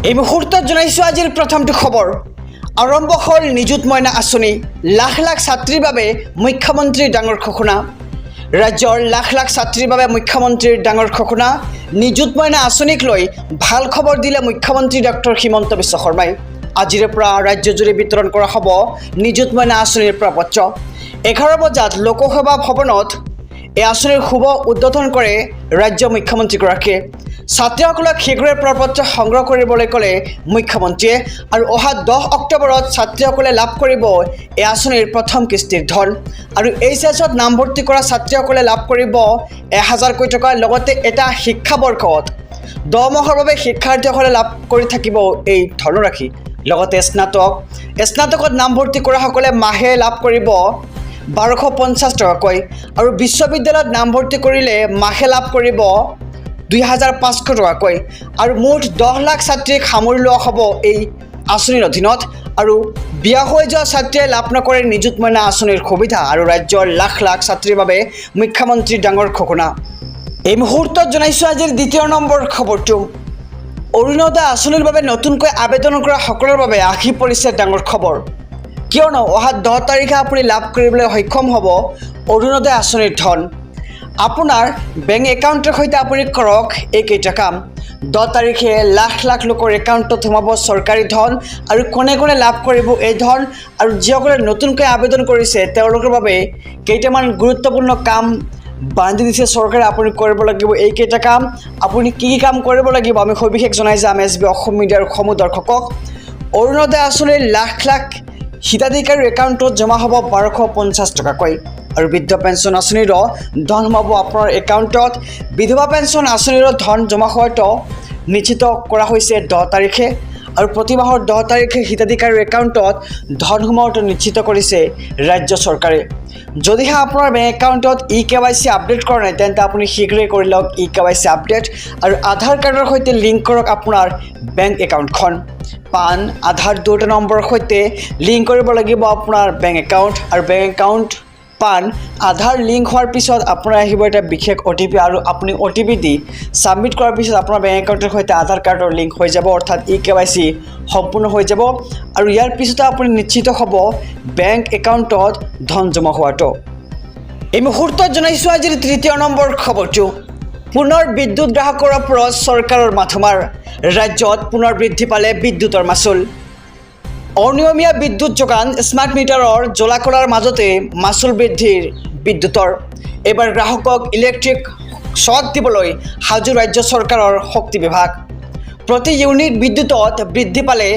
এই মুহূৰ্তত জনাইছোঁ আজিৰ প্ৰথমটো খবৰ। আৰম্ভ হ'ল নিযুত মইনা আঁচনি। লাখ লাখ ছাত্ৰীৰ বাবে মুখ্যমন্ত্ৰীৰ ডাঙৰ ঘোষণা। ৰাজ্যৰ লাখ লাখ ছাত্ৰীৰ বাবে মুখ্যমন্ত্ৰীৰ ডাঙৰ ঘোষণা। নিযুত মইনা আঁচনিক লৈ ভাল খবৰ দিলে মুখ্যমন্ত্ৰী ডক্টৰ হিমন্ত বিশ্ব শৰ্মাই। আজিৰে পৰা ৰাজ্যজুৰি বিতৰণ কৰা হ'ব নিযুত মইনা আঁচনিৰ প্ৰপত্ৰ। 11 বজাত লোকসভা ভৱনত এই আঁচনিৰ শুভ উদ্বোধন কৰে ৰাজ্য মুখ্যমন্ত্ৰীগৰাকীয়ে। ছাত্ৰীসকলক শীঘ্ৰে প্ৰপত্ৰ সংগ্ৰহ কৰিবলৈ ক'লে মুখ্যমন্ত্ৰীয়ে। আৰু অহা 10 অক্টোবৰত ছাত্ৰীসকলে লাভ কৰিব এই আঁচনিৰ প্ৰথম কিস্তিৰ ধন। আৰু এইচএছত নামভৰ্তি কৰা ছাত্ৰীসকলে লাভ কৰিব 1000 টকা। লগতে এটা শিক্ষাবৰ্ষত 10 মাহৰ বাবে শিক্ষাৰ্থীসকলে লাভ কৰি থাকিব এই ধনৰাশি। লগতে স্নাতকত নামভৰ্তি কৰাসকলে মাহে লাভ কৰিব 1250 টকাকৈ। আৰু বিশ্ববিদ্যালয়ত নামভৰ্তি কৰিলে মাহে লাভ কৰিব 2500 টকাকৈ। আৰু মুঠ 10 লাখ ছাত্ৰীক সামৰি লোৱা হ'ব এই আঁচনিৰ অধীনত। আৰু বিয়া হৈ যোৱা ছাত্ৰীয়ে লাভ নকৰে নিযুত মইনা আঁচনিৰ সুবিধা। আৰু ৰাজ্যৰ লাখ লাখ ছাত্ৰীৰ বাবে মুখ্যমন্ত্ৰীৰ ডাঙৰ ঘোষণা। এই মুহূৰ্তত জনাইছোঁ আজিৰ দ্বিতীয় নম্বৰ খবৰটো। অৰুণোদয় আঁচনিৰ বাবে নতুনকৈ আবেদন কৰা সকলৰ বাবে আহি পৰিছে ডাঙৰ খবৰ। কিয়নো অহা 10 তাৰিখে আপুনি লাভ কৰিবলৈ সক্ষম হ'ব অৰুণোদয় আঁচনিৰ ধন। আপোনাৰ বেংক একাউণ্টৰ সৈতে আপুনি কৰক এইকেইটা কাম। 10 তাৰিখে লাখ লাখ লোকৰ একাউণ্টত সোমাব চৰকাৰী ধন। আৰু কোনে কোনে লাভ কৰিব এই ধন আৰু যিসকলে নতুনকৈ আবেদন কৰিছে তেওঁলোকৰ বাবে কেইটামান গুৰুত্বপূৰ্ণ কাম বান্ধি দিছে চৰকাৰে। আপুনি কৰিব লাগিব এইকেইটা কাম। আপুনি কি কাম কৰিব লাগিব আমি সবিশেষ জনাই যাম SB অসম মিডিয়াৰ সমূহ দৰ্শকক। অৰুণোদয় আঁচনিৰ লাখ লাখ হিতাধিকাৰীৰ একাউণ্টত জমা হ'ব 1250 টকাকৈ। আৰু বৃদ্ধ পেঞ্চন আঁচনিৰো ধন সোমাব আপোনাৰ একাউণ্টত। বিধৱা পেঞ্চন আঁচনিৰো ধন জমা হোৱাটো নিশ্চিত কৰা হৈছে 10 তাৰিখে। আৰু প্ৰতি মাহৰ 10 তাৰিখে হিতাধিকাৰীৰ একাউণ্টত ধন সোমোৱাটো নিশ্চিত কৰিছে ৰাজ্য চৰকাৰে। যদিহে আপোনাৰ বেংক একাউণ্টত eKYC আপডেট কৰা নাই তেন্তে আপুনি শীঘ্ৰে কৰি লওক eKYC আপডেট। আৰু আধাৰ কাৰ্ডৰ সৈতে লিংক কৰক আপোনাৰ বেংক একাউণ্টখন। পান আধাৰ দুটা নম্বৰৰ সৈতে লিংক কৰিব লাগিব আপোনাৰ বেংক একাউণ্ট। আৰু বেংক একাউণ্ট পান আধাৰ লিংক হোৱাৰ পিছত আপোনাৰ আহিব এটা বিশেষ OTP। আৰু আপুনি OTP দি ছাবমিট কৰাৰ পিছত আপোনাৰ বেংক একাউণ্টৰ সৈতে আধাৰ কাৰ্ডৰ লিংক হৈ যাব, অৰ্থাৎ eKYC সম্পূৰ্ণ হৈ যাব। আৰু ইয়াৰ পিছতে আপুনি নিশ্চিত হ'ব বেংক একাউণ্টত ধন জমা হোৱাটো। এই মুহূৰ্তত জনাইছোঁ আজিৰ তৃতীয় নম্বৰ খবৰটো। পুনৰ বিদ্যুৎ গ্ৰাহকৰ ওপৰত চৰকাৰৰ মাথোমাৰ। ৰাজ্যত পুনৰ বৃদ্ধি পালে বিদ্যুতৰ মাচুল। অনিয়মীয়া বিদ্যুৎ যোগান স্মাৰ্ট মিটাৰৰ জ্বলা কলাৰ মাজতে মাচুল বৃদ্ধিৰ বিদ্যুতৰ। এইবাৰ গ্ৰাহকক ইলেক্ট্ৰিক শ্বক দিবলৈ সাজু ৰাজ্য চৰকাৰৰ শক্তি বিভাগ। প্ৰতি ইউনিট বিদ্যুতত বৃদ্ধি পালে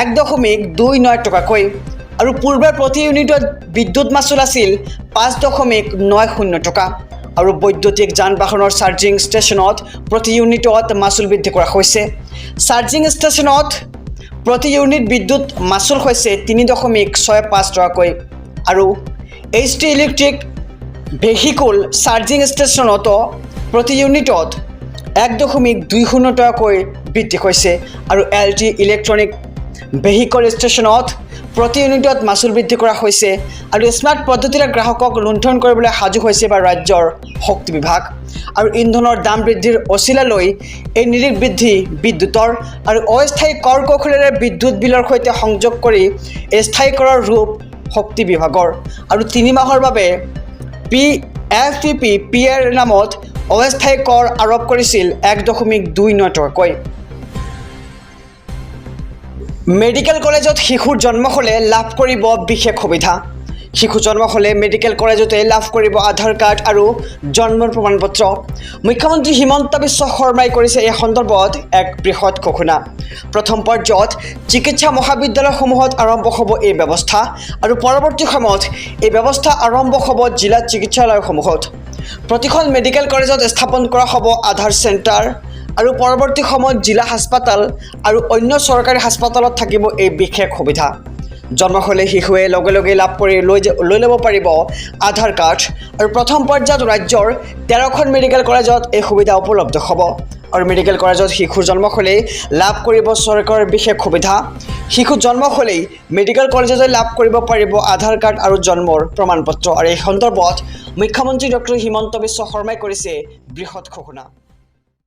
1.29 টকাকৈ। আৰু পূৰ্বে প্ৰতি ইউনিটত বিদ্যুৎ মাচুল আছিল 5.90 টকা। আৰু বৈদ্যুতিক যান বাহনৰ চাৰ্জিং ষ্টেচনত প্ৰতি ইউনিটত মাচুল বৃদ্ধি কৰা হৈছে। চাৰ্জিং ষ্টেচনত প্ৰতি ইউনিট বিদ্যুৎ মাচুল হৈছে 3.65 টকাকৈ। আৰু HT ইলেক্ট্ৰিক ভেহিকুল চাৰ্জিং ষ্টেচনতো প্ৰতি ইউনিটত 1.20 টকাকৈ বৃদ্ধি হৈছে। আৰু LT ইলেক্ট্ৰনিক ভেহিকল ষ্টেচনত প্ৰতি ইউনিটত মাচুল বৃদ্ধি কৰা হৈছে। আৰু স্মাৰ্ট পদ্ধতিৰে গ্ৰাহকক লুণ্ঠন কৰিবলৈ সাজু হৈছে বা ৰাজ্যৰ শক্তি বিভাগ। আৰু ইন্ধনৰ দাম বৃদ্ধিৰ অচিলালৈ এই নিৰিখ বৃদ্ধি বিদ্যুতৰ। আৰু অস্থায়ী কৰ কৌশলেৰে বিদ্যুৎ বিলৰ সৈতে সংযোগ কৰি স্থায়ী কৰৰ ৰূপ শক্তি বিভাগৰ। আৰু 3 মাহৰ বাবে PFPPৰ নামত অস্থায়ী কৰ আৰোপ কৰিছিল 1.29 টকাকৈ। মেডিকেল কলেজত শিশুৰ জন্ম হ'লে লাভ কৰিব বিশেষ সুবিধা। শিশু জন্ম হ'লে মেডিকেল কলেজতে লাভ কৰিব আধাৰ কাৰ্ড আৰু জন্মৰ প্ৰমাণপত্ৰ। মুখ্যমন্ত্ৰী হিমন্ত বিশ্ব শৰ্মাই কৰিছে এই সন্দৰ্ভত এক বৃহৎ ঘোষণা। প্ৰথম পৰ্যায়ত চিকিৎসা মহাবিদ্যালয়সমূহত আৰম্ভ হ'ব এই ব্যৱস্থা। আৰু পৰৱৰ্তী সময়ত এই ব্যৱস্থা আৰম্ভ হ'ব জিলা চিকিৎসালয়সমূহত। প্ৰতিখন মেডিকেল কলেজত স্থাপন কৰা হ'ব আধাৰ চেণ্টাৰ। আৰু পৰৱৰ্তী সময়ত জিলা হাস্পাতাল আৰু অন্য চৰকাৰী হাস্পাতালত থাকিব এই বিশেষ সুবিধা। জন্ম হ'লে শিশুৱে লগে লগে লাভ কৰি লৈ ল'ব পাৰিব আধাৰ কাৰ্ড। আৰু প্ৰথম পৰ্যায়ত ৰাজ্যৰ 13খন মেডিকেল কলেজত এই সুবিধা উপলব্ধ হ'ব। আৰু মেডিকেল কলেজত শিশুৰ জন্ম হ'লেই লাভ কৰিব চৰকাৰৰ বিশেষ সুবিধা। শিশু জন্ম হ'লেই মেডিকেল কলেজতে লাভ কৰিব পাৰিব আধাৰ কাৰ্ড আৰু জন্মৰ প্ৰমাণপত্ৰ। আৰু এই সন্দৰ্ভত মুখ্যমন্ত্ৰী ডক্টৰ হিমন্ত বিশ্ব শৰ্মাই কৰিছে বৃহৎ ঘোষণা।